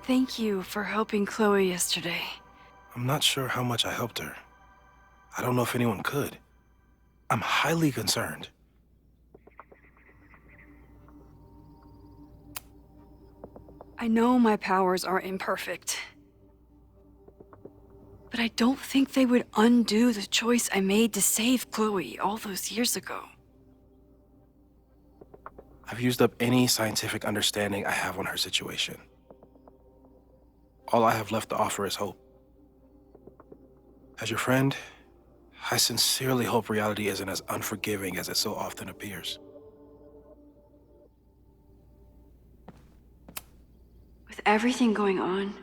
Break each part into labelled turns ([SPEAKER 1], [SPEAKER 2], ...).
[SPEAKER 1] Thank you for helping Chloe yesterday.
[SPEAKER 2] I'm not sure how much I helped her. I don't know if anyone could. I'm highly concerned.
[SPEAKER 1] I know my powers are imperfect, but I don't think they would undo the choice I made to save Chloe all those years ago.
[SPEAKER 2] I've used up any scientific understanding I have on her situation. All I have left to offer is hope. As your friend, I sincerely hope reality isn't as unforgiving as it so often appears.
[SPEAKER 1] With everything going on,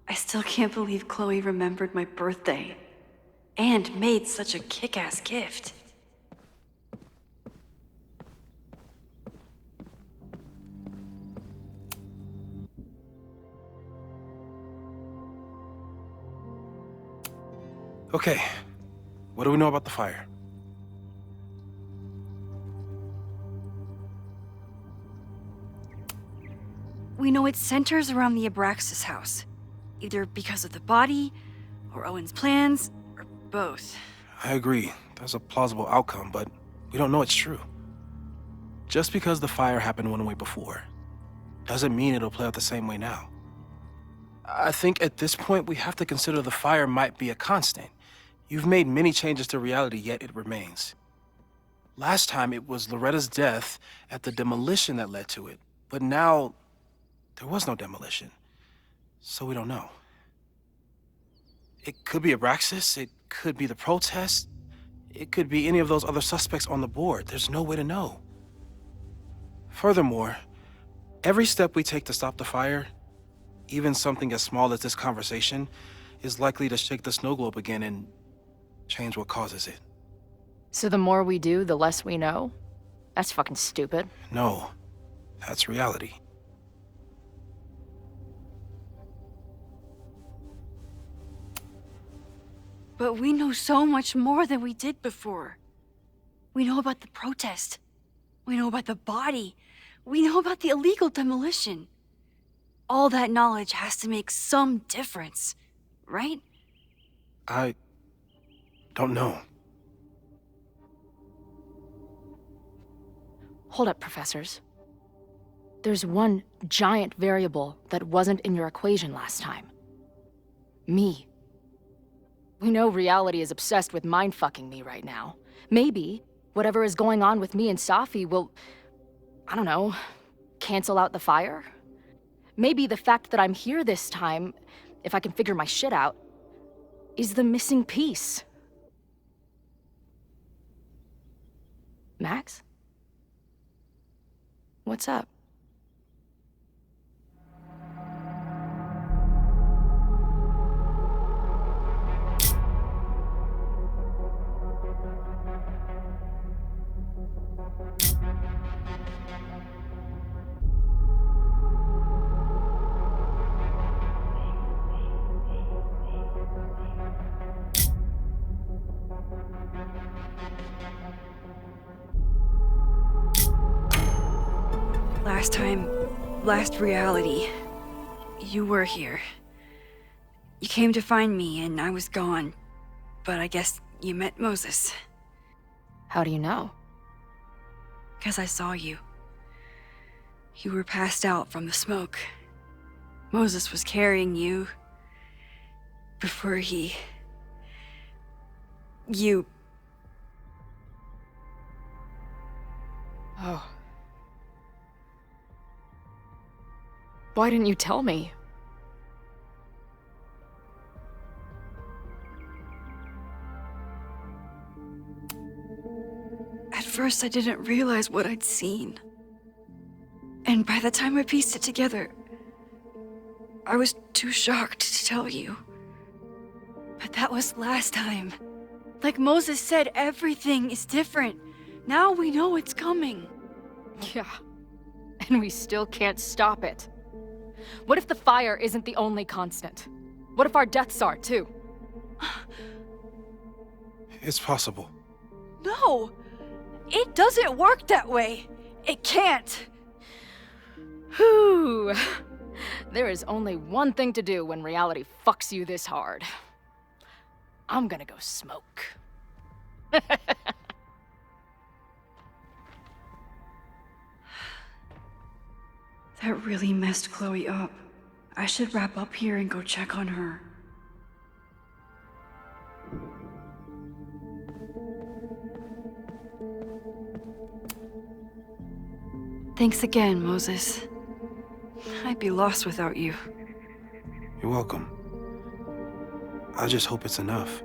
[SPEAKER 1] I still can't believe Chloe remembered my birthday and made such a kick-ass gift.
[SPEAKER 2] Okay, what do we know about the fire?
[SPEAKER 1] We know it centers around the Abraxas house, either because of the body, or Owen's plans, or both.
[SPEAKER 2] I agree, that's a plausible outcome, but we don't know it's true. Just because the fire happened one way before, doesn't mean it'll play out the same way now. I think at this point we have to consider the fire might be a constant. You've made many changes to reality, yet it remains. Last time it was Loretta's death at the demolition that led to it, but now there was no demolition, so we don't know. It could be Abraxas, it could be the protest, it could be any of those other suspects on the board. There's no way to know. Furthermore, every step we take to stop the fire, even something as small as this conversation, is likely to shake the snow globe again and change what causes it.
[SPEAKER 3] So the more we do, the less we know? That's fucking stupid.
[SPEAKER 2] No, that's reality.
[SPEAKER 1] But we know so much more than we did before. We know about the protest. We know about the body. We know about the illegal demolition. All that knowledge has to make some difference, right?
[SPEAKER 2] I don't know.
[SPEAKER 3] Hold up, professors. There's one giant variable that wasn't in your equation last time. Me. We know reality is obsessed with mind-fucking me right now. Maybe whatever is going on with me and Safi will, I don't know, cancel out the fire? Maybe the fact that I'm here this time, if I can figure my shit out, is the missing piece. Max? What's up?
[SPEAKER 1] Last reality, you were here. You came to find me and I was gone, but I guess you met Moses.
[SPEAKER 3] How do you know?
[SPEAKER 1] 'Cause I saw you. You were passed out from the smoke. Moses was carrying you before you...
[SPEAKER 3] Oh. Why didn't you tell me?
[SPEAKER 1] At first, I didn't realize what I'd seen. And by the time I pieced it together, I was too shocked to tell you. But that was last time. Like Moses said, everything is different. Now we know it's coming.
[SPEAKER 3] Yeah. And we still can't stop it. What if the fire isn't the only constant? What if our deaths are, too?
[SPEAKER 2] It's possible.
[SPEAKER 1] No! It doesn't work that way. It can't.
[SPEAKER 3] Whew. There is only one thing to do when reality fucks you this hard. I'm gonna go smoke.
[SPEAKER 1] That really messed Chloe up. I should wrap up here and go check on her. Thanks again, Moses. I'd be lost without you.
[SPEAKER 2] You're welcome. I just hope it's enough.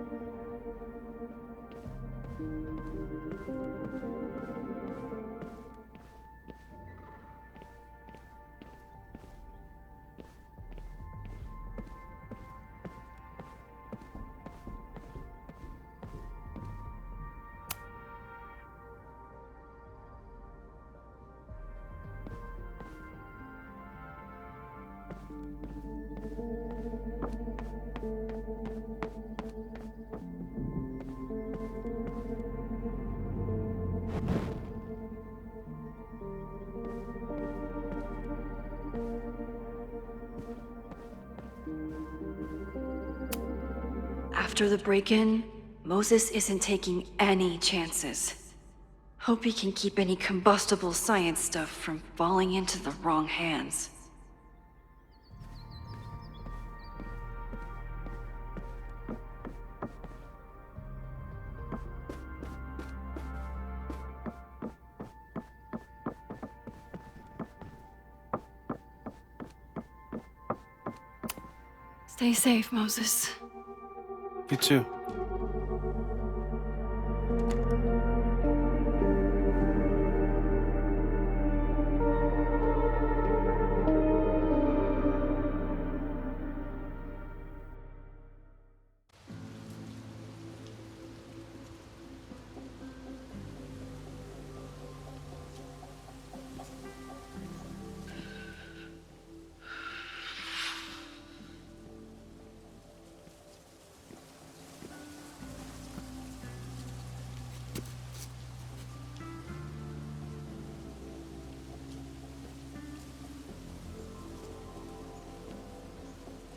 [SPEAKER 1] After the break-in, Moses isn't taking any chances. Hope he can keep any combustible science stuff from falling into the wrong hands. Stay safe, Moses.
[SPEAKER 2] You too.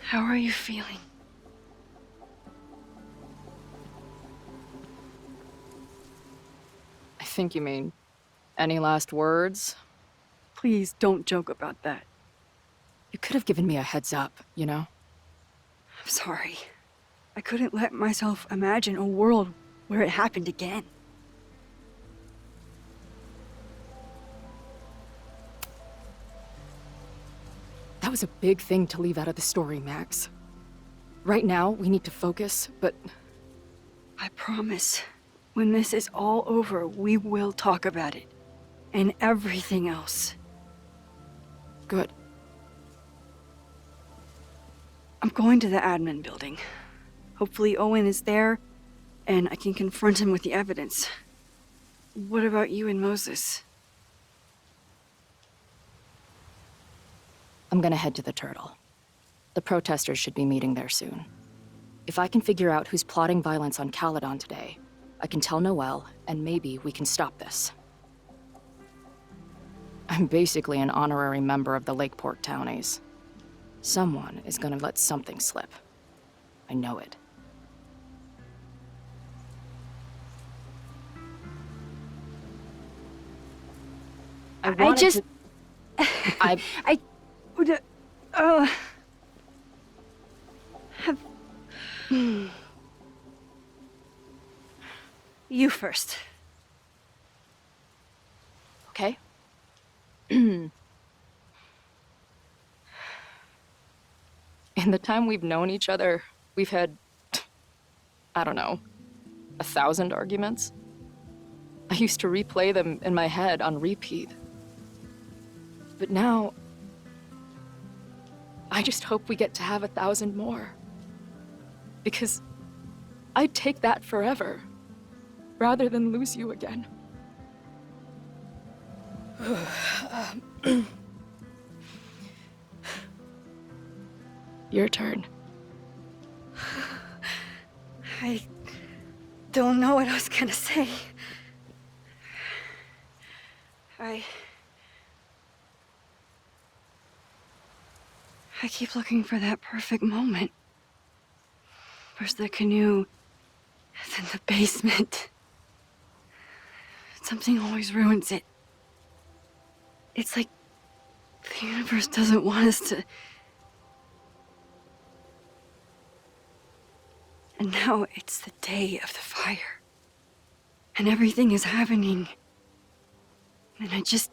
[SPEAKER 1] How are you feeling?
[SPEAKER 3] I think you mean, any last words?
[SPEAKER 1] Please don't joke about that.
[SPEAKER 3] You could have given me a heads up, you know?
[SPEAKER 1] I'm sorry. I couldn't let myself imagine a world where it happened again.
[SPEAKER 3] That was a big thing to leave out of the story, Max. Right now, we need to focus, but
[SPEAKER 1] I promise, when this is all over, we will talk about it. And everything else.
[SPEAKER 3] good.
[SPEAKER 1] I'm going to the admin building. Hopefully Owen is there, and I can confront him with the evidence. What about you and Moses?
[SPEAKER 3] I'm gonna head to the Turtle. The protesters should be meeting there soon. If I can figure out who's plotting violence on Caledon today, I can tell Noelle, and maybe we can stop this. I'm basically an honorary member of the Lakeport Townies. Someone is gonna let something slip. I know it.
[SPEAKER 1] I just...
[SPEAKER 3] I
[SPEAKER 1] would... have... You first.
[SPEAKER 3] Okay. In the time we've known each other, we've had, I don't know, 1,000 arguments? I used to replay them in my head on repeat. But now, I just hope we get to have 1,000 more. Because I'd take that forever, rather than lose you again. Your turn.
[SPEAKER 1] I don't know what I was gonna say. I keep looking for that perfect moment. First the canoe, then the basement. Something always ruins it. It's like the universe doesn't want us to... And now it's the day of the fire. And everything is happening. And I just...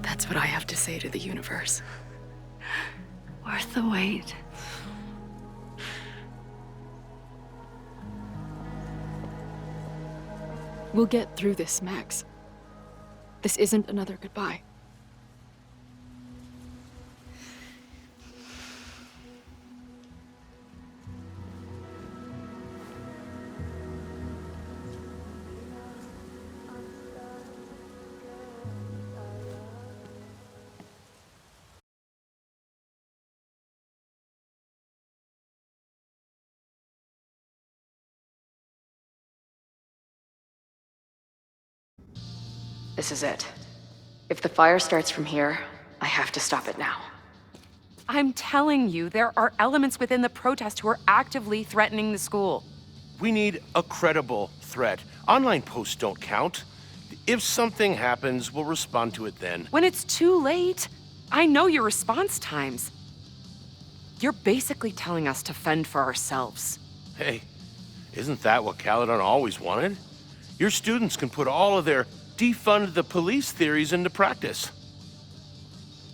[SPEAKER 3] That's what I have to say to the universe.
[SPEAKER 1] Worth the wait.
[SPEAKER 3] We'll get through this, Max. This isn't another goodbye. This is it. If the fire starts from here, I have to stop it now.
[SPEAKER 4] I'm telling you, there are elements within the protest who are actively threatening the school.
[SPEAKER 5] We need a credible threat. Online posts don't count. If something happens, we'll respond to it then.
[SPEAKER 4] When it's too late, I know your response times. You're basically telling us to fend for ourselves.
[SPEAKER 5] Hey, isn't that what Caledon always wanted? Your students can put all of their defund the police theories into practice.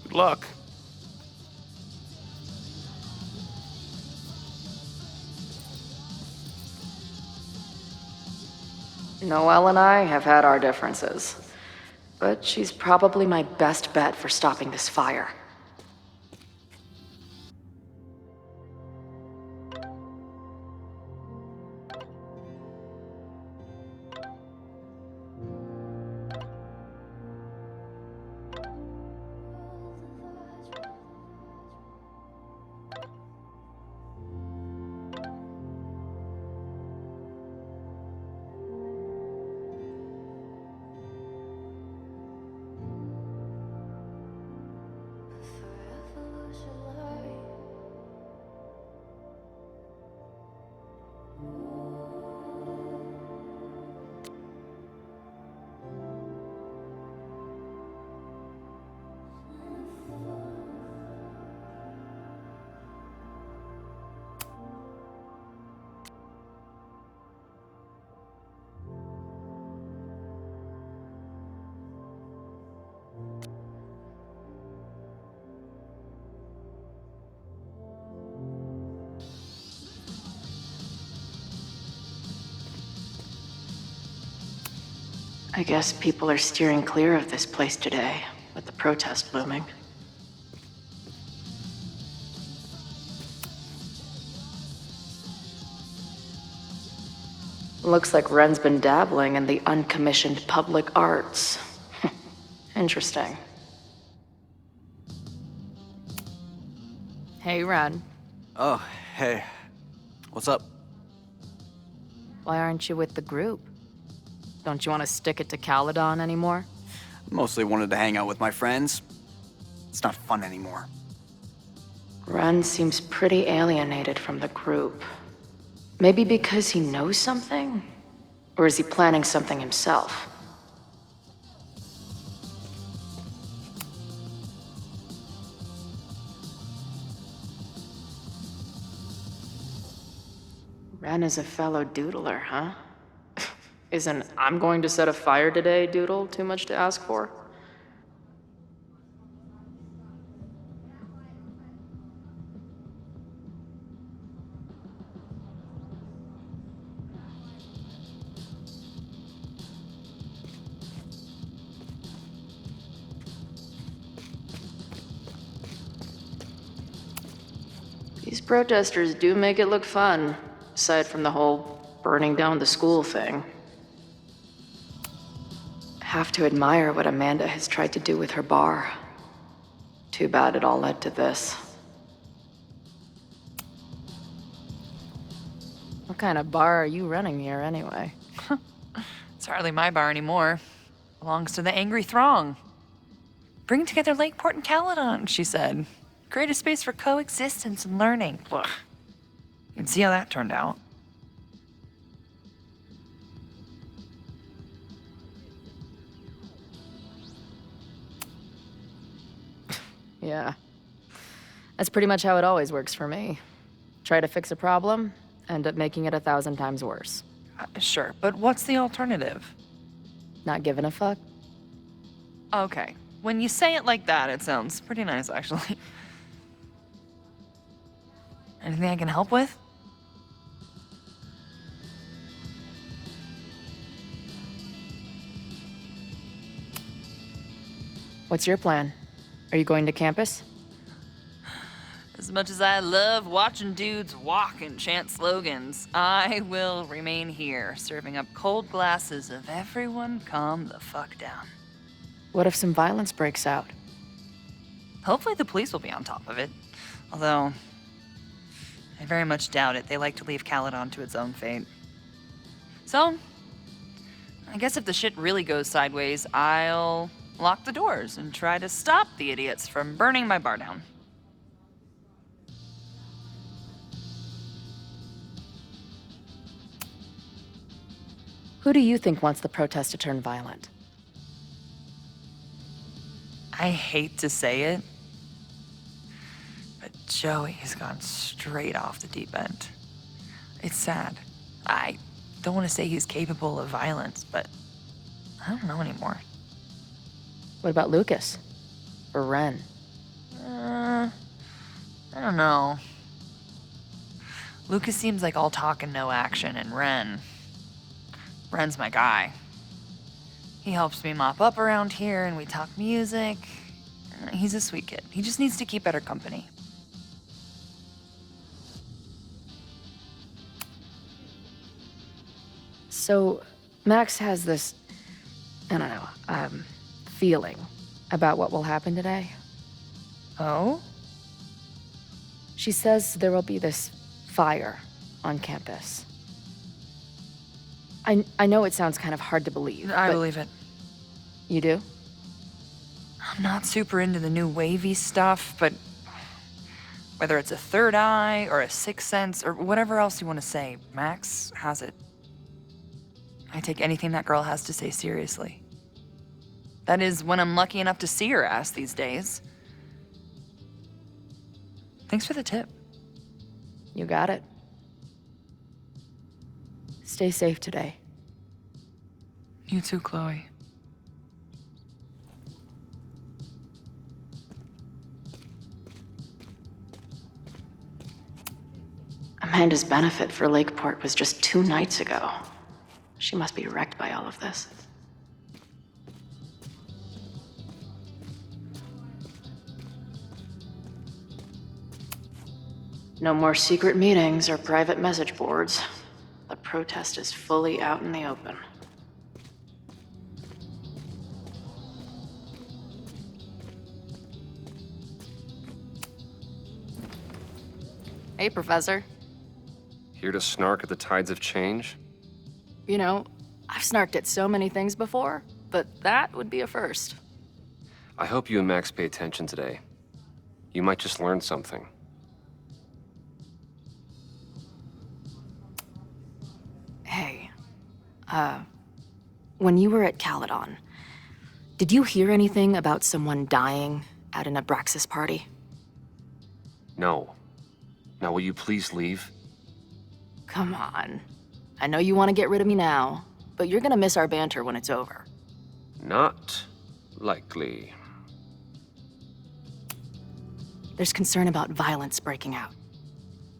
[SPEAKER 5] Good luck.
[SPEAKER 3] Noelle and I have had our differences, but she's probably my best bet for stopping this fire. I guess people are steering clear of this place today, with the protest looming. Looks like Ren's been dabbling in the uncommissioned public arts. Interesting. Hey, Ren.
[SPEAKER 6] Oh, hey. What's up?
[SPEAKER 3] Why aren't you with the group? Don't you want to stick it to Caledon anymore?
[SPEAKER 6] Mostly wanted to hang out with my friends. It's not fun anymore.
[SPEAKER 3] Ren seems pretty alienated from the group. Maybe because he knows something? Or is he planning something himself? Ren is a fellow doodler, huh? Isn't "I'm going to set a fire today" doodle too much to ask for? These protesters do make it look fun, aside from the whole burning down the school thing. Have to admire what Amanda has tried to do with her bar. Too bad it all led to this. What kind of bar are you running here, anyway?
[SPEAKER 7] It's hardly my bar anymore. Belongs to the angry throng. Bring together Lakeport and Caledon, she said. Create a space for coexistence and learning. Ugh. You can see how that turned out.
[SPEAKER 3] Yeah. That's pretty much how it always works for me. Try to fix a problem, end up making it 1,000 times worse.
[SPEAKER 7] Sure, but what's the alternative?
[SPEAKER 3] Not giving a fuck?
[SPEAKER 7] Okay, when you say it like that, it sounds pretty nice, actually. Anything I can help with?
[SPEAKER 3] What's your plan? Are you going to campus?
[SPEAKER 7] As much as I love watching dudes walk and chant slogans, I will remain here, serving up cold glasses of everyone calm the fuck down.
[SPEAKER 3] What if some violence breaks out?
[SPEAKER 7] Hopefully the police will be on top of it. Although, I very much doubt it. They like to leave Caledon to its own fate. So, I guess if the shit really goes sideways, I'll lock the doors and try to stop the idiots from burning my bar down.
[SPEAKER 3] Who do you think wants the protest to turn violent?
[SPEAKER 7] I hate to say it, but Joey has gone straight off the deep end. It's sad. I don't want to say he's capable of violence, but I don't know anymore.
[SPEAKER 3] What about Lucas? Or Ren?
[SPEAKER 7] I don't know. Lucas seems like all talk and no action, and Ren's my guy. He helps me mop up around here, and we talk music. He's a sweet kid. He just needs to keep better company.
[SPEAKER 3] So, Max has this, I don't know, feeling about what will happen today.
[SPEAKER 7] Oh?
[SPEAKER 3] She says there will be this fire on campus. I know it sounds kind of hard to believe.
[SPEAKER 7] I
[SPEAKER 3] but
[SPEAKER 7] believe it.
[SPEAKER 3] You do?
[SPEAKER 7] I'm not super into the new wavy stuff, but whether it's a third eye or a sixth sense or whatever else you want to say, Max has it. I take anything that girl has to say seriously. That is, when I'm lucky enough to see her ass these days. Thanks for the tip.
[SPEAKER 3] You got it. Stay safe today.
[SPEAKER 7] You too, Chloe.
[SPEAKER 3] Amanda's benefit for Lakeport was just 2 nights ago. She must be wrecked by all of this. No more secret meetings or private message boards. The protest is fully out in the open. Hey, Professor.
[SPEAKER 8] Here to snark at the tides of change?
[SPEAKER 3] You know, I've snarked at so many things before, but that would be a first.
[SPEAKER 8] I hope you and Max pay attention today. You might just learn something.
[SPEAKER 3] Hey, When you were at Caledon, did you hear anything about someone dying at an Abraxas party?
[SPEAKER 8] No. Now, will you please leave?
[SPEAKER 3] Come on. I know you want to get rid of me now, but you're gonna miss our banter when it's over.
[SPEAKER 8] Not likely.
[SPEAKER 3] There's concern about violence breaking out.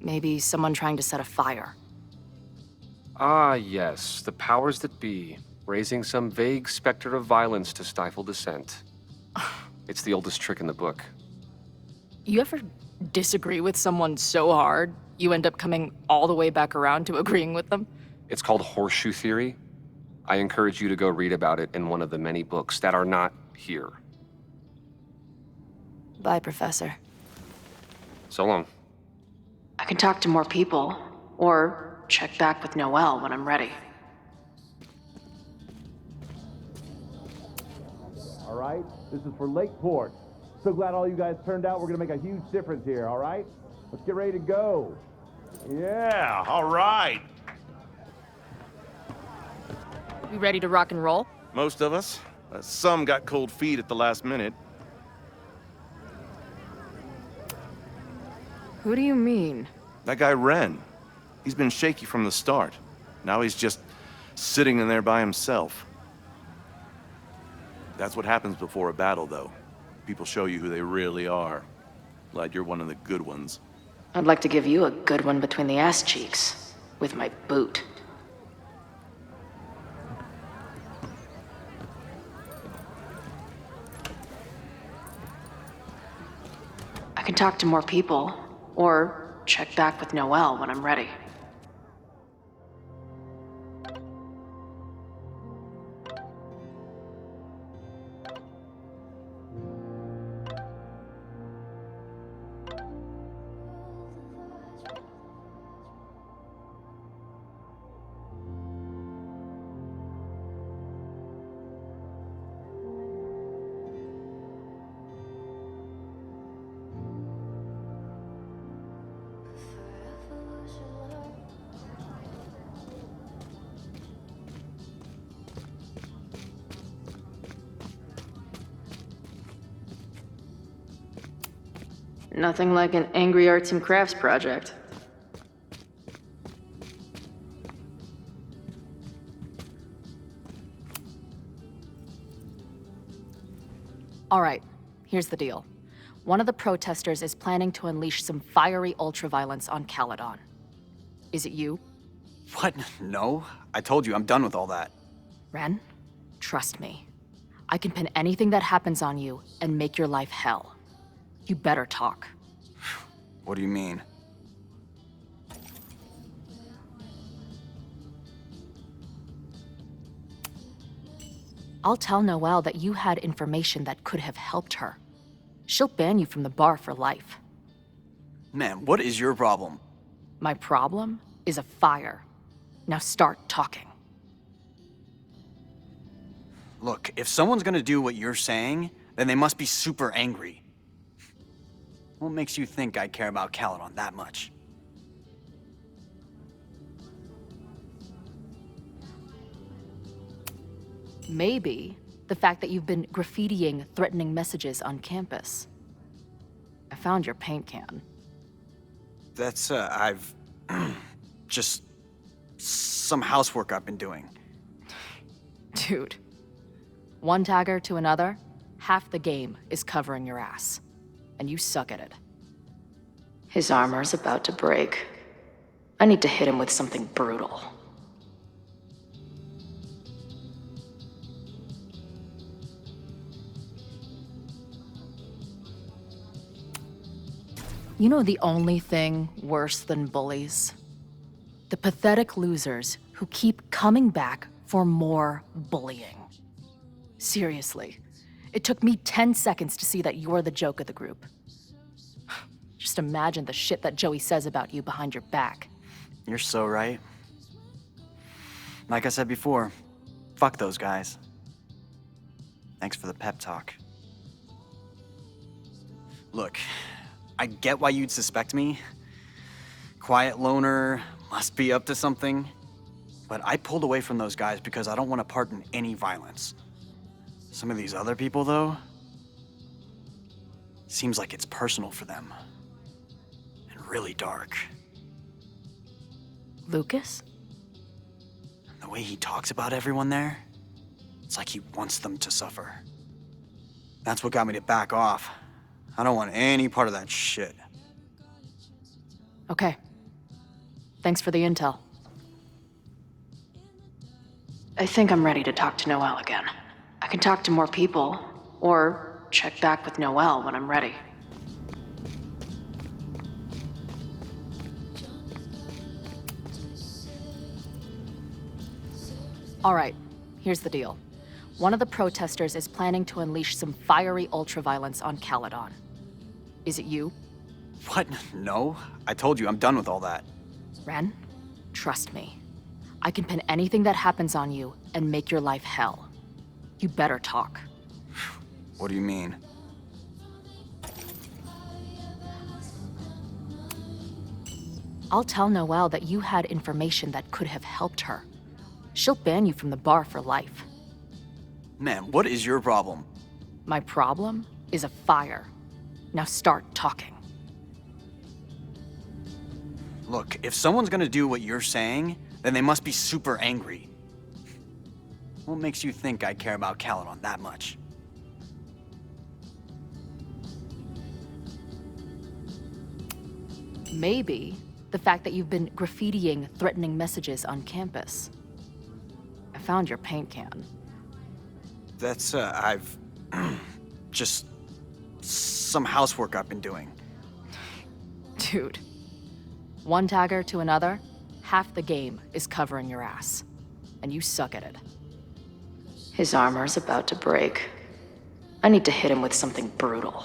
[SPEAKER 3] Maybe someone trying to set a fire.
[SPEAKER 8] Ah, yes, the powers that be, raising some vague specter of violence to stifle dissent. It's the oldest trick in the book.
[SPEAKER 3] You ever disagree with someone so hard, you end up coming all the way back around to agreeing with them?
[SPEAKER 8] It's called horseshoe theory. I encourage you to go read about it in one of the many books that are not here.
[SPEAKER 3] Bye, Professor.
[SPEAKER 8] So long.
[SPEAKER 3] I can talk to more people, or check back with Noelle when I'm ready.
[SPEAKER 9] All right? This is for Lakeport. So glad all you guys turned out. We're gonna make a huge difference here, all right? Let's get ready to go.
[SPEAKER 5] Yeah, all right.
[SPEAKER 3] We ready to rock and roll?
[SPEAKER 10] Most of us. Some got cold feet at the last minute.
[SPEAKER 3] Who do you mean?
[SPEAKER 10] That guy Ren. He's been shaky from the start. Now he's just sitting in there by himself. That's what happens before a battle, though. People show you who they really are. Glad you're one of the good ones.
[SPEAKER 3] I'd like to give you a good one between the ass cheeks, with my boot. I can talk to more people, or check back with Noelle when I'm ready. Nothing like an angry arts and crafts project. All right, here's the deal. One of the protesters is planning to unleash some fiery ultraviolence on Caledon. Is it you?
[SPEAKER 6] What? No. I told you, I'm done with all that.
[SPEAKER 3] Ren, trust me. I can pin anything that happens on you and make your life hell. You better talk.
[SPEAKER 6] What do you mean?
[SPEAKER 3] I'll tell Noelle that you had information that could have helped her. She'll ban you from the bar for life.
[SPEAKER 6] Man, what is your problem?
[SPEAKER 3] My problem is a fire. Now start talking.
[SPEAKER 6] Look, if someone's gonna do what you're saying, then they must be super angry. What makes you think I care about Caledon that much?
[SPEAKER 3] Maybe the fact that you've been graffitiing threatening messages on campus. I found your paint can.
[SPEAKER 6] That's, I've... just... some housework I've been doing.
[SPEAKER 3] Dude. One tagger to another, half the game is covering your ass. And you suck at it. His armor's about to break. I need to hit him with something brutal. You know the only thing worse than bullies? The pathetic losers who keep coming back for more bullying. Seriously, it took me 10 seconds to see that you're the joke of the group. Just imagine the shit that Joey says about you behind your back.
[SPEAKER 6] You're so right. Like I said before, fuck those guys. Thanks for the pep talk. Look, I get why you'd suspect me. Quiet loner, must be up to something. but I pulled away from those guys because I don't want to part in any violence. Some of these other people, though, seems like it's personal for them. And really dark.
[SPEAKER 3] Lucas?
[SPEAKER 6] The way he talks about everyone there, it's like he wants them to suffer. That's what got me to back off. I don't want any part of that shit.
[SPEAKER 3] Okay. Thanks for the intel. I think I'm ready to talk to Noelle again. I can talk to more people, or check back with Noelle when I'm ready. All right, here's the deal. One of the protesters is planning to unleash some fiery ultraviolence on Caledon. Is it you?
[SPEAKER 6] What? No. I told you, I'm done with all that.
[SPEAKER 3] Ren, trust me. I can pin anything that happens on you and make your life hell. You better talk.
[SPEAKER 6] What do you mean?
[SPEAKER 3] I'll tell Noelle that you had information that could have helped her. She'll ban you from the bar for life.
[SPEAKER 6] Man, what is your problem?
[SPEAKER 3] My problem is a fire. Now start talking.
[SPEAKER 6] Look, if someone's gonna do what you're saying, then they must be super angry. What makes you think I care about Caledon that much?
[SPEAKER 3] Maybe the fact that you've been graffitiing threatening messages on campus. I found your paint can.
[SPEAKER 6] That's, I've... just... some housework I've been doing.
[SPEAKER 3] Dude. One tagger to another, half the game is covering your ass. And you suck at it. His armor's about to break. I need to hit him with something brutal.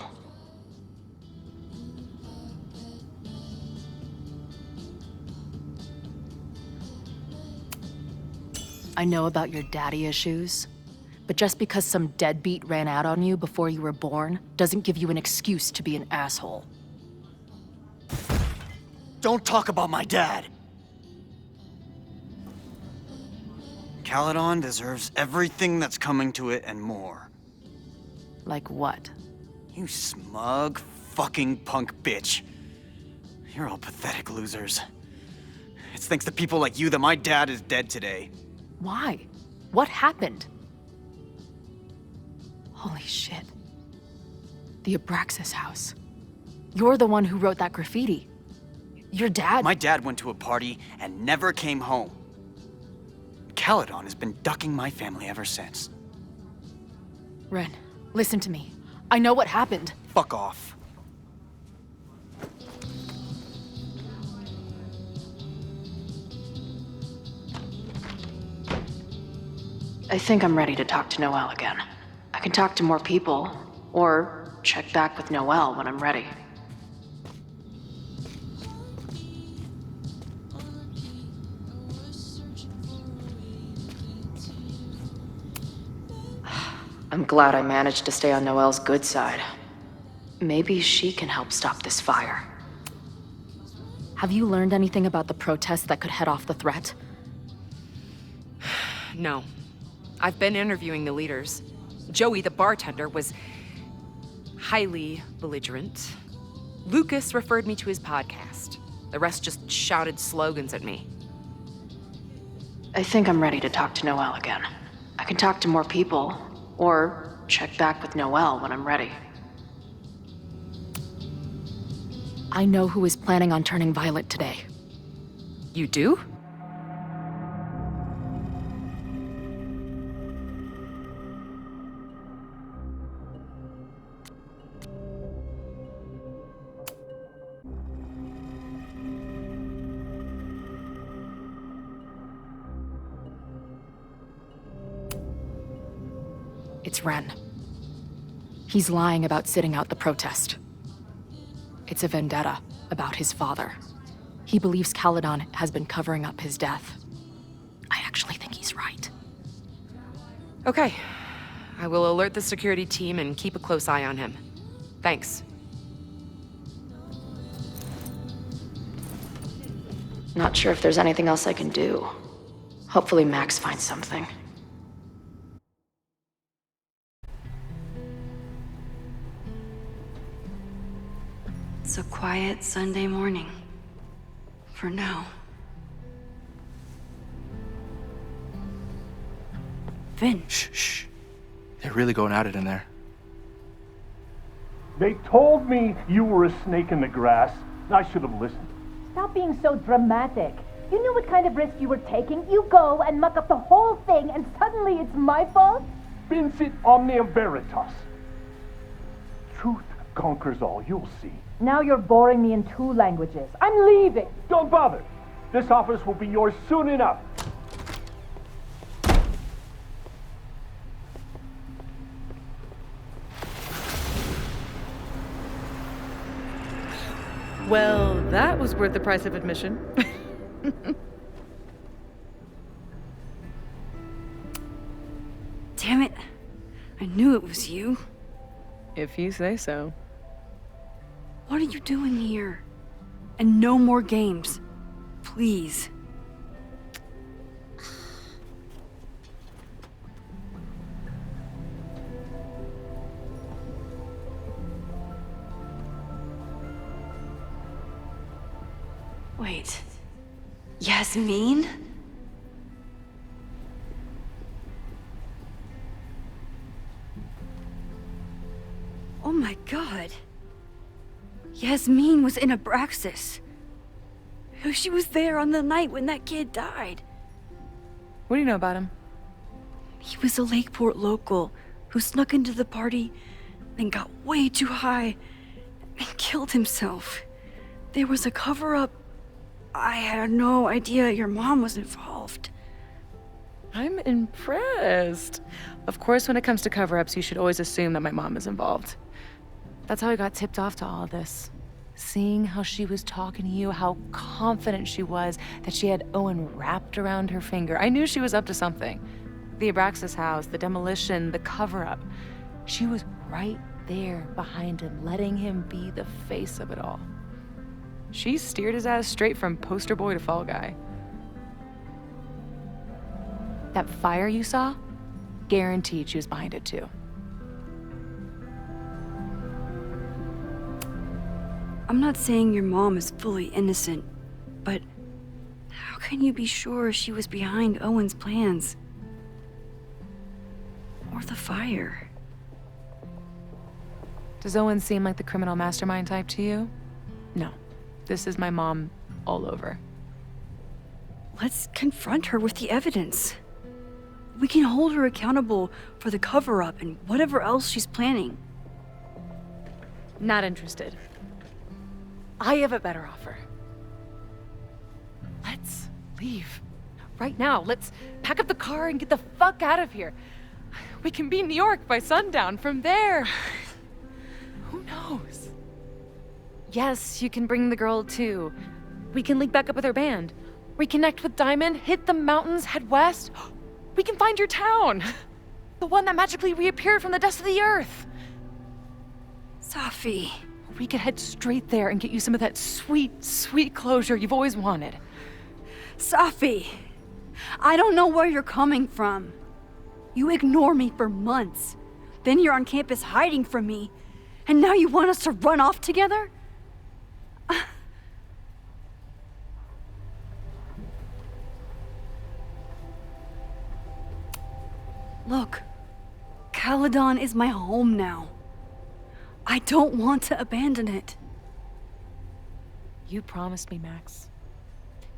[SPEAKER 3] I know about your daddy issues, but just because some deadbeat ran out on you before you were born doesn't give you an excuse to be an asshole.
[SPEAKER 6] Don't talk about my dad! Caledon deserves everything that's coming to it and more.
[SPEAKER 3] Like what?
[SPEAKER 6] You smug, fucking punk bitch. You're all pathetic losers. It's thanks to people like you that my dad is dead today.
[SPEAKER 3] Why? What happened? Holy shit. The Abraxas house. You're the one who wrote that graffiti. Your dad—
[SPEAKER 6] My dad went to a party and never came home. Caledon has been ducking my family ever since.
[SPEAKER 3] Ren, listen to me. I know what happened.
[SPEAKER 6] Fuck off.
[SPEAKER 3] I think I'm ready to talk to Noelle again. I can talk to more people, or check back with Noelle when I'm ready. I'm glad I managed to stay on Noelle's good side. Maybe she can help stop this fire. Have you learned anything about the protest that could head off the threat?
[SPEAKER 4] No. I've been interviewing the leaders. Joey, the bartender, was highly belligerent. Lucas referred me to his podcast. The rest just shouted slogans at me.
[SPEAKER 3] I think I'm ready to talk to Noelle again. I can talk to more people, or check back with Noelle when I'm ready. I know who is planning on turning violent today.
[SPEAKER 4] You do?
[SPEAKER 3] It's Ren. He's lying about sitting out the protest. It's a vendetta about his father. He believes Caledon has been covering up his death. I actually think he's right.
[SPEAKER 4] Okay. I will alert the security team and keep a close eye on him. Thanks.
[SPEAKER 3] Not sure if there's anything else I can do. Hopefully Max finds something.
[SPEAKER 1] It's a quiet Sunday morning. For now. Vin.
[SPEAKER 2] Shh. They're really going at it in there.
[SPEAKER 9] They told me you were a snake in the grass. I should have listened.
[SPEAKER 11] Stop being so dramatic. You knew what kind of risk you were taking. You go and muck up the whole thing, and suddenly it's my fault?
[SPEAKER 9] Vincit omnia veritas. Truth conquers all, you'll see.
[SPEAKER 11] Now you're boring me in 2 languages. I'm leaving.
[SPEAKER 9] Don't bother. This office will be yours soon enough.
[SPEAKER 12] Well, that was worth the price of admission.
[SPEAKER 1] Damn it. I knew it was you.
[SPEAKER 12] If you say so.
[SPEAKER 1] What are you doing here? And no more games. Please. Wait. Yasmin? Oh my god. Yasmin was in Abraxas. She was there on the night when that kid died.
[SPEAKER 12] What do you know about him?
[SPEAKER 1] He was a Lakeport local who snuck into the party, then got way too high and killed himself. There was a cover-up. I had no idea your mom was involved.
[SPEAKER 12] I'm impressed. Of course, when it comes to cover-ups, you should always assume that my mom is involved. That's how I got tipped off to all of this. Seeing how she was talking to you, how confident she was that she had Owen wrapped around her finger. I knew she was up to something. The Abraxas house, the demolition, the cover-up. She was right there behind him, letting him be the face of it all. She steered his ass straight from poster boy to fall guy. That fire you saw? Guaranteed she was behind it too.
[SPEAKER 1] I'm not saying your mom is fully innocent, but how can you be sure she was behind Owen's plans? Or the fire?
[SPEAKER 12] Does Owen seem like the criminal mastermind type to you? No. This is my mom all over.
[SPEAKER 1] Let's confront her with the evidence. We can hold her accountable for the cover-up and whatever else she's planning.
[SPEAKER 12] Not interested. I have a better offer. Let's leave. Right now. Let's pack up the car and get the fuck out of here. We can be in New York by sundown. From there, who knows? Yes, you can bring the girl too. We can link back up with her band. Reconnect with Diamond, hit the mountains, head west. We can find your town. The one that magically reappeared from the dust of the earth.
[SPEAKER 1] Safi.
[SPEAKER 12] We could head straight there and get you some of that sweet, sweet closure you've always wanted.
[SPEAKER 1] Safi, I don't know where you're coming from. You ignore me for months. Then you're on campus hiding from me. And now you want us to run off together? Look, Caledon is my home now. I don't want to abandon it.
[SPEAKER 12] You promised me, Max.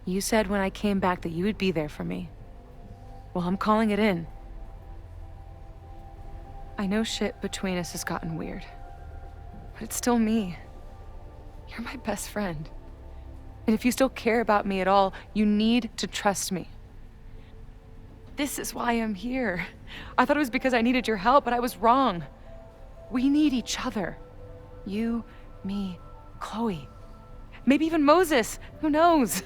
[SPEAKER 12] You said when I came back that you would be there for me. Well, I'm calling it in. I know shit between us has gotten weird, but it's still me. You're my best friend. And if you still care about me at all, you need to trust me. This is why I'm here. I thought it was because I needed your help, but I was wrong. We need each other. You, me, Chloe. Maybe even Moses. Who knows?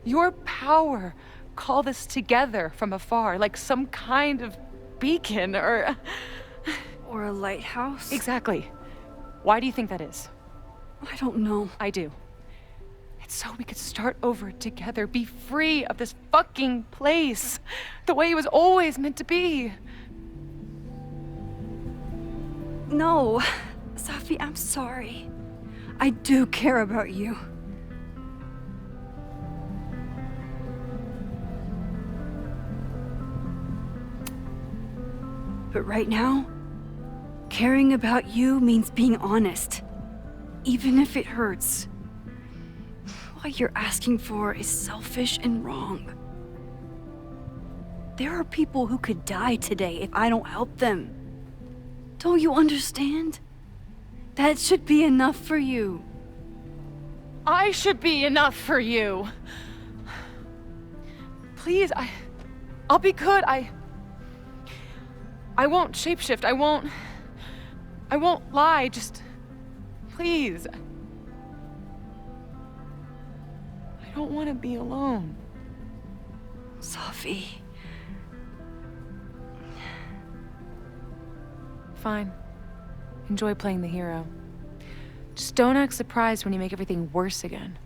[SPEAKER 12] Your power called us together from afar, like some kind of beacon or
[SPEAKER 1] a lighthouse?
[SPEAKER 12] Exactly. Why do you think that is?
[SPEAKER 1] I don't know.
[SPEAKER 12] I do. It's so we could start over together, be free of this fucking place, the way it was always meant to be.
[SPEAKER 1] No, Safi, I'm sorry. I do care about you. But right now, caring about you means being honest, even if it hurts. What you're asking for is selfish and wrong. There are people who could die today if I don't help them. Don't you understand? That should be enough for you.
[SPEAKER 12] I should be enough for you. Please, I'll be good. I won't shapeshift. I won't lie. Just please. I don't want to be alone.
[SPEAKER 1] Safi.
[SPEAKER 12] Fine. Enjoy playing the hero. Just don't act surprised when you make everything worse again.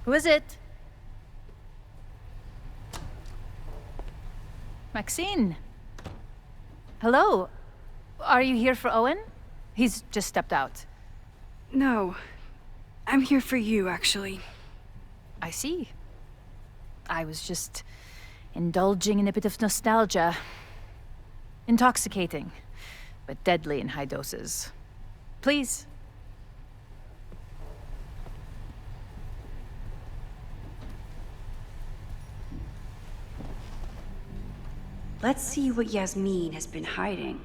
[SPEAKER 11] Who is it? Maxine. Hello. Are you here for Owen? He's just stepped out.
[SPEAKER 1] No. I'm here for you, actually.
[SPEAKER 11] I see. I was just indulging in a bit of nostalgia. Intoxicating, but deadly in high doses. Please.
[SPEAKER 1] Let's see what Yasmin has been hiding.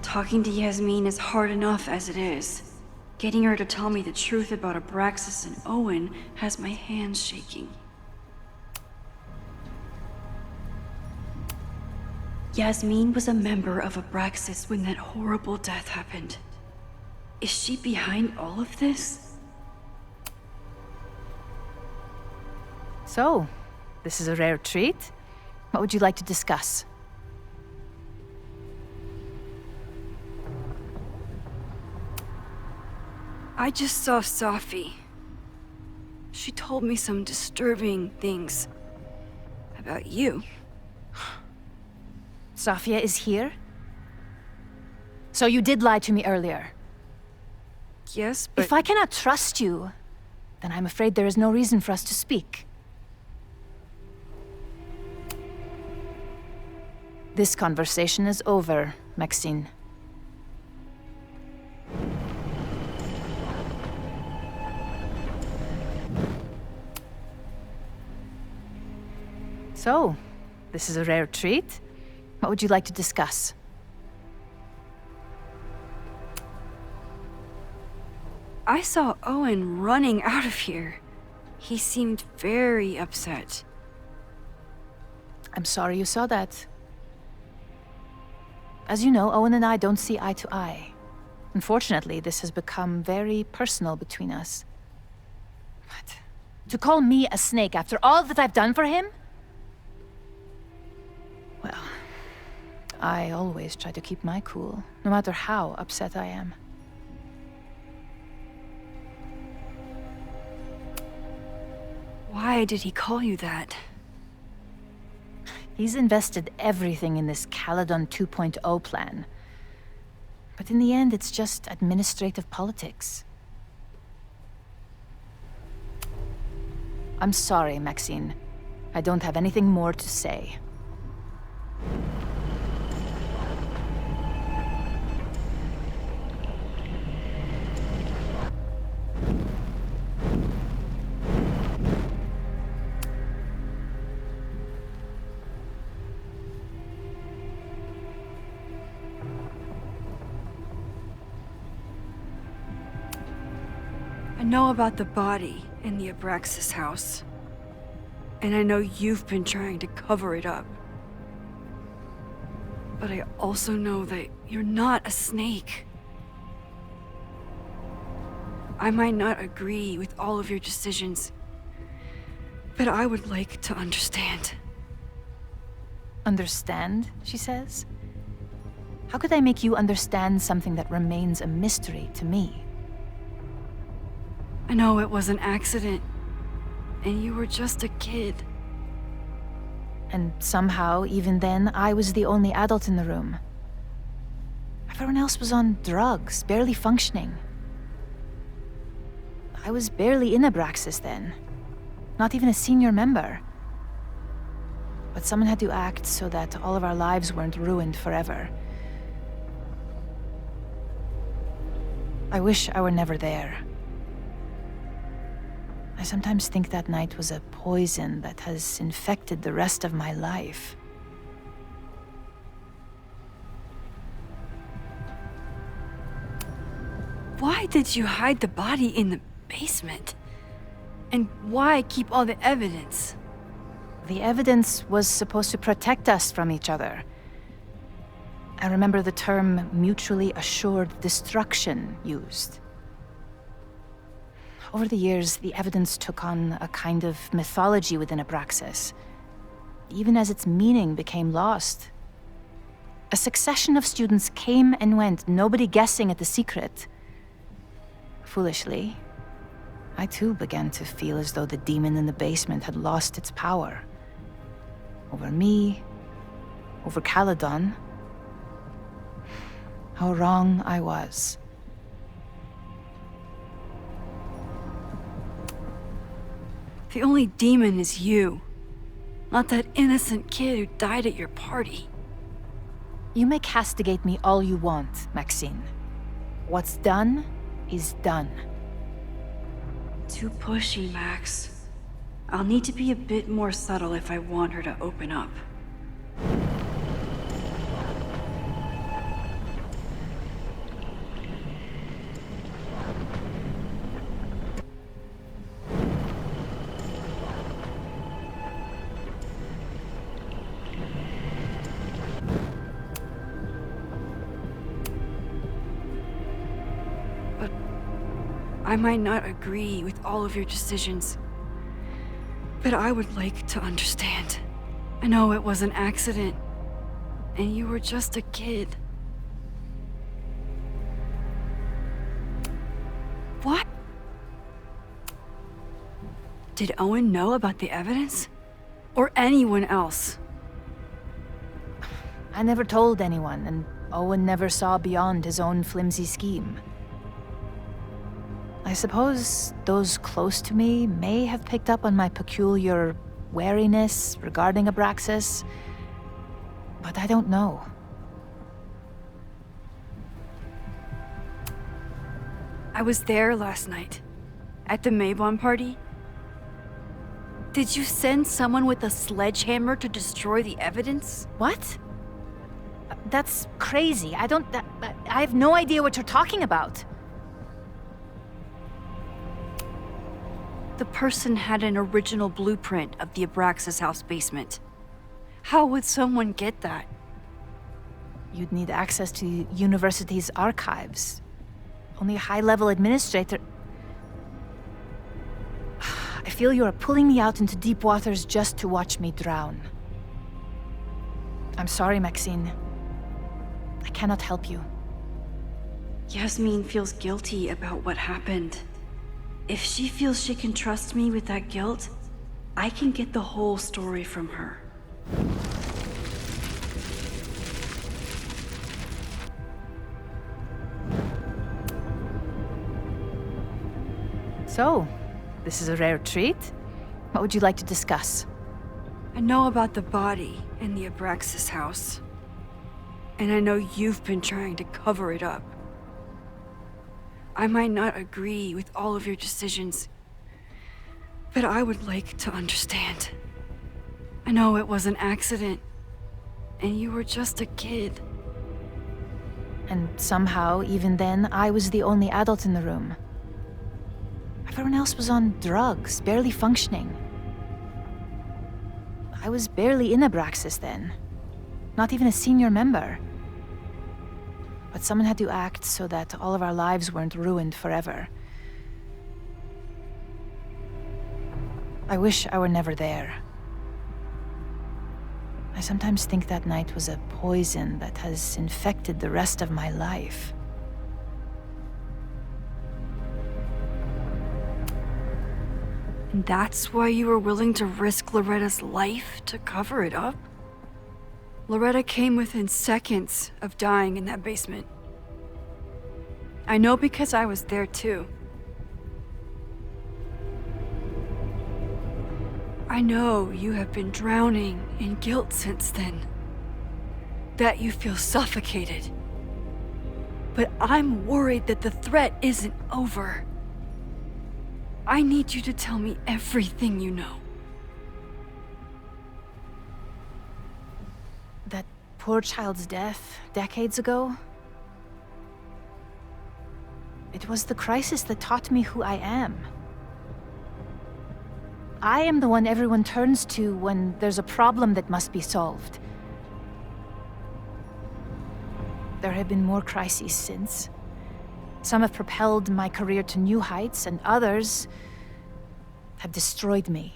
[SPEAKER 1] Talking to Yasmin is hard enough as it is. Getting her to tell me the truth about Abraxas and Owen has my hands shaking. Yasmin was a member of Abraxas when that horrible death happened. Is she behind all of this?
[SPEAKER 11] So, this is a rare treat. What would you like to discuss?
[SPEAKER 1] I just saw Safi. She told me some disturbing things about you.
[SPEAKER 11] Safia is here? So you did lie to me earlier.
[SPEAKER 1] Yes, but
[SPEAKER 11] If I cannot trust you, then I'm afraid there is no reason for us to speak. This conversation is over, Maxine. So, this is a rare treat. What would you like to discuss?
[SPEAKER 1] I saw Owen running out of here. He seemed very upset.
[SPEAKER 11] I'm sorry you saw that. As you know, Owen and I don't see eye to eye. Unfortunately, this has become very personal between us. But to call me a snake after all that I've done for him? Well, I always try to keep my cool, no matter how upset I am.
[SPEAKER 1] Why did he call you that?
[SPEAKER 11] He's invested everything in this Caledon 2.0 plan. But in the end, it's just administrative politics. I'm sorry, Maxine. I don't have anything more to say.
[SPEAKER 1] I know about the body in the Abraxas house. And I know you've been trying to cover it up. But I also know that you're not a snake. I might not agree with all of your decisions, but I would like to understand.
[SPEAKER 11] Understand, she says? How could I make you understand something that remains a mystery to me?
[SPEAKER 1] I know it was an accident, and you were just a kid.
[SPEAKER 11] And somehow, even then, I was the only adult in the room. Everyone else was on drugs, barely functioning. I was barely in Abraxas then. Not even a senior member. But someone had to act so that all of our lives weren't ruined forever. I wish I were never there. I sometimes think that night was a poison that has infected the rest of my life.
[SPEAKER 1] Why did you hide the body in the basement? And why keep all the evidence?
[SPEAKER 11] The evidence was supposed to protect us from each other. I remember the term mutually assured destruction used. Over the years, the evidence took on a kind of mythology within Abraxas, even as its meaning became lost. A succession of students came and went, nobody guessing at the secret. Foolishly, I too began to feel as though the demon in the basement had lost its power. Over me, over Caledon. How wrong I was.
[SPEAKER 1] The only demon is you, not that innocent kid who died at your party.
[SPEAKER 11] You may castigate me all you want, Maxine. What's done is done.
[SPEAKER 1] Too pushy, Max. I'll need to be a bit more subtle if I want her to open up. I might not agree with all of your decisions, but I would like to understand. I know it was an accident, and you were just a kid. What? Did Owen know about the evidence? Or anyone else?
[SPEAKER 11] I never told anyone, and Owen never saw beyond his own flimsy scheme. I suppose those close to me may have picked up on my peculiar wariness regarding Abraxas, but I don't know.
[SPEAKER 1] I was there last night, at the Maybon party. Did you send someone with a sledgehammer to destroy the evidence?
[SPEAKER 11] What? That's crazy. I have no idea what you're talking about.
[SPEAKER 1] The person had an original blueprint of the Abraxas house basement. How would someone get that?
[SPEAKER 11] You'd need access to the university's archives. Only a high-level administrator... I feel you are pulling me out into deep waters just to watch me drown. I'm sorry, Maxine. I cannot help you.
[SPEAKER 1] Yasmin feels guilty about what happened. If she feels she can trust me with that guilt, I can get the whole story from her.
[SPEAKER 11] So, this is a rare treat. What would you like to discuss?
[SPEAKER 1] I know about the body in the Abraxas house. And I know you've been trying to cover it up. I might not agree with all of your decisions, but I would like to understand. I know it was an accident, and you were just a kid.
[SPEAKER 11] And somehow, even then, I was the only adult in the room. Everyone else was on drugs, barely functioning. I was barely in Abraxas then. Not even a senior member. But someone had to act so that all of our lives weren't ruined forever. I wish I were never there. I sometimes think that night was a poison that has infected the rest of my life.
[SPEAKER 1] And that's why you were willing to risk Loretta's life to cover it up? Loretta came within seconds of dying in that basement. I know because I was there too. I know you have been drowning in guilt since then. That you feel suffocated. But I'm worried that the threat isn't over. I need you to tell me everything you know.
[SPEAKER 11] That poor child's death decades ago? It was the crisis that taught me who I am. I am the one everyone turns to when there's a problem that must be solved. There have been more crises since. Some have propelled my career to new heights, and others have destroyed me.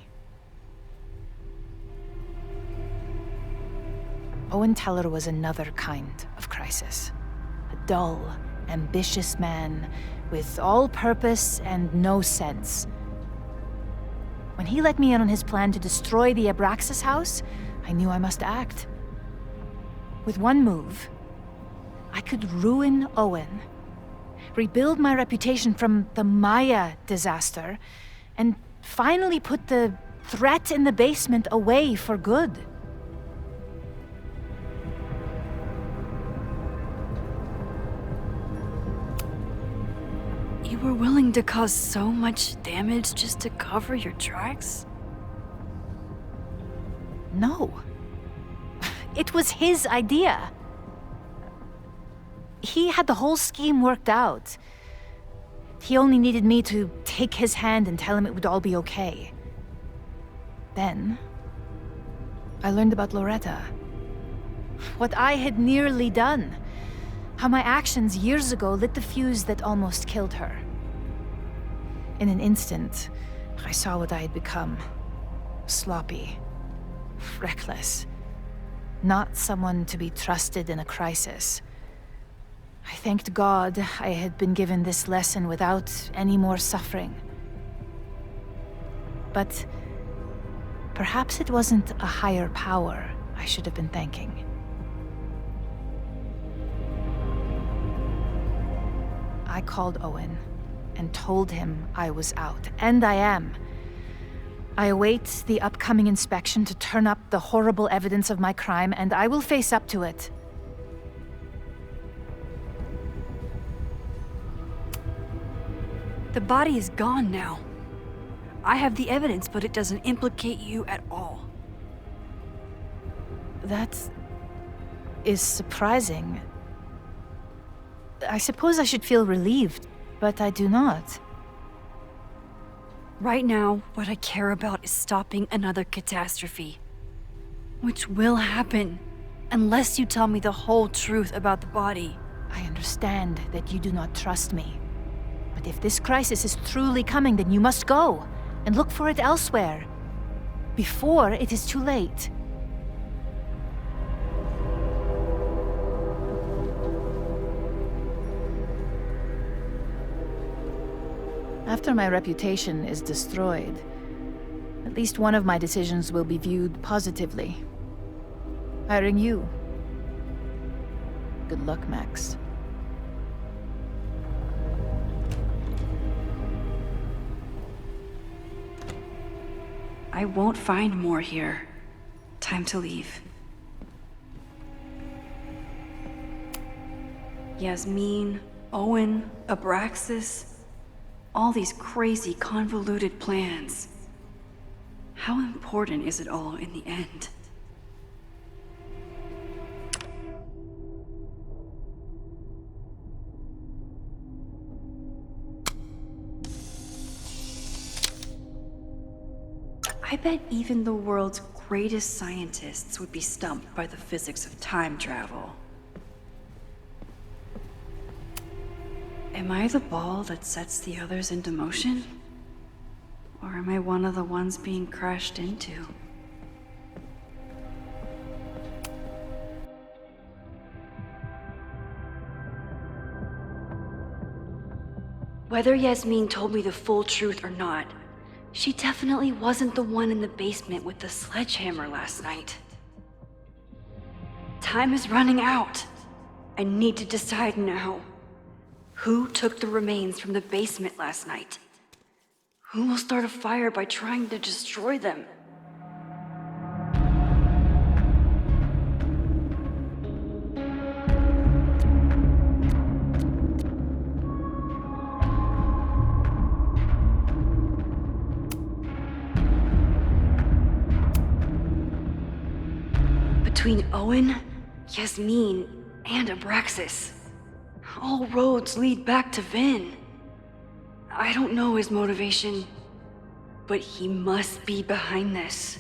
[SPEAKER 11] Owen Teller was another kind of crisis. A dull, ambitious man with all purpose and no sense. When he let me in on his plan to destroy the Abraxas house, I knew I must act. With one move, I could ruin Owen, rebuild my reputation from the Maya disaster, and finally put the threat in the basement away for good.
[SPEAKER 1] You were willing to cause so much damage just to cover your tracks?
[SPEAKER 11] No. It was his idea. He had the whole scheme worked out. He only needed me to take his hand and tell him it would all be okay. Then, I learned about Loretta. What I had nearly done. How my actions years ago lit the fuse that almost killed her. In an instant, I saw what I had become. Sloppy. Reckless. Not someone to be trusted in a crisis. I thanked God I had been given this lesson without any more suffering. But perhaps it wasn't a higher power I should have been thanking. I called Owen and told him I was out, and I am. I await the upcoming inspection to turn up the horrible evidence of my crime, and I will face up to it.
[SPEAKER 1] The body is gone now. I have the evidence, but it doesn't implicate you at all.
[SPEAKER 11] That is surprising. I suppose I should feel relieved, but I do not.
[SPEAKER 1] Right now, what I care about is stopping another catastrophe. Which will happen, unless you tell me the whole truth about the body.
[SPEAKER 11] I understand that you do not trust me. But if this crisis is truly coming, then you must go and look for it elsewhere. Before it is too late. After my reputation is destroyed, at least one of my decisions will be viewed positively. Hiring you. Good luck, Max.
[SPEAKER 1] I won't find more here. Time to leave. Yasmin, Owen, Abraxas, all these crazy, convoluted plans. How important is it all in the end? I bet even the world's greatest scientists would be stumped by the physics of time travel. Am I the ball that sets the others into motion? Or am I one of the ones being crashed into? Whether Yasmin told me the full truth or not, she definitely wasn't the one in the basement with the sledgehammer last night. Time is running out. I need to decide now. Who took the remains from the basement last night? Who will start a fire by trying to destroy them? Between Owen, Yasmin, and Abraxas, all roads lead back to Vin. I don't know his motivation, but he must be behind this.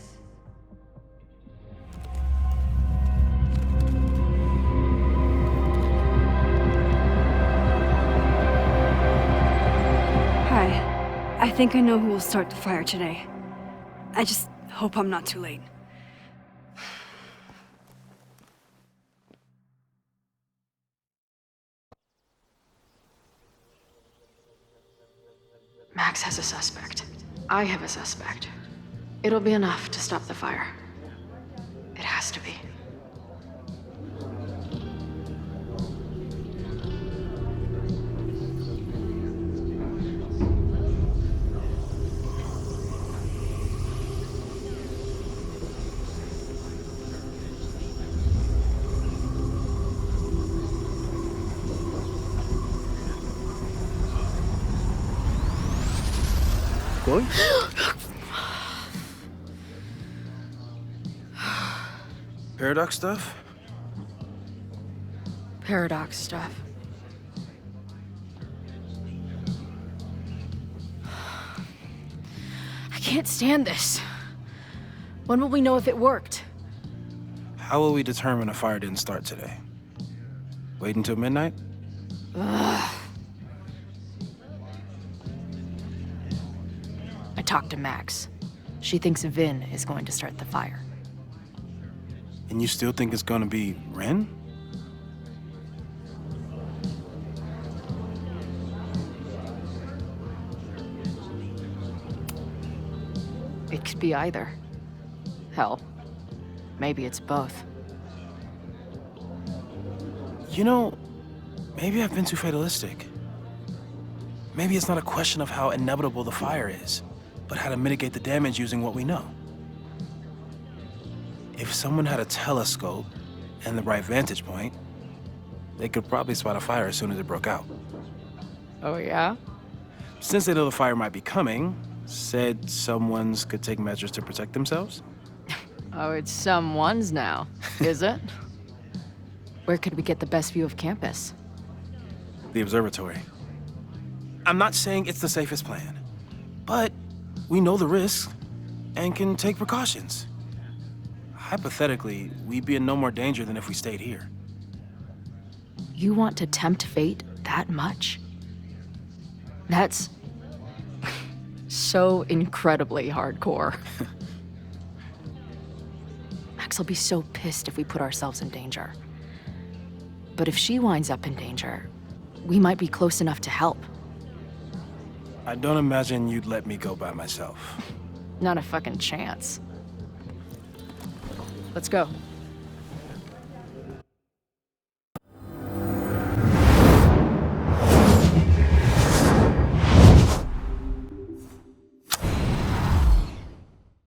[SPEAKER 1] Hi. I think I know who will start the fire today. I just hope I'm not too late.
[SPEAKER 3] Max has a suspect. I have a suspect. It'll be enough to stop the fire. It has to be.
[SPEAKER 2] Chloe? Paradox stuff?
[SPEAKER 3] Paradox stuff. I can't stand this. When will we know if it worked?
[SPEAKER 2] How will we determine a fire didn't start today? Wait until midnight?
[SPEAKER 3] Ugh. I talked to Max. She thinks Vin is going to start the fire.
[SPEAKER 2] And you still think it's gonna be Ren?
[SPEAKER 3] It could be either. Hell, maybe it's both.
[SPEAKER 2] You know, maybe I've been too fatalistic. Maybe it's not a question of how inevitable the fire is, but how to mitigate the damage using what we know. If someone had a telescope and the right vantage point, they could probably spot a fire as soon as it broke out.
[SPEAKER 3] Oh, yeah?
[SPEAKER 2] Since they know the fire might be coming, said someone's could take measures to protect themselves?
[SPEAKER 3] Oh, it's someone's now, is it? Where could we get the best view of campus?
[SPEAKER 2] The observatory. I'm not saying it's the safest plan, but we know the risks and can take precautions. Hypothetically, we'd be in no more danger than if we stayed here.
[SPEAKER 3] You want to tempt fate that much? That's so incredibly hardcore. Max will be so pissed if we put ourselves in danger. But if she winds up in danger, we might be close enough to help.
[SPEAKER 2] I don't imagine you'd let me go by myself.
[SPEAKER 3] Not a fucking chance. Let's go.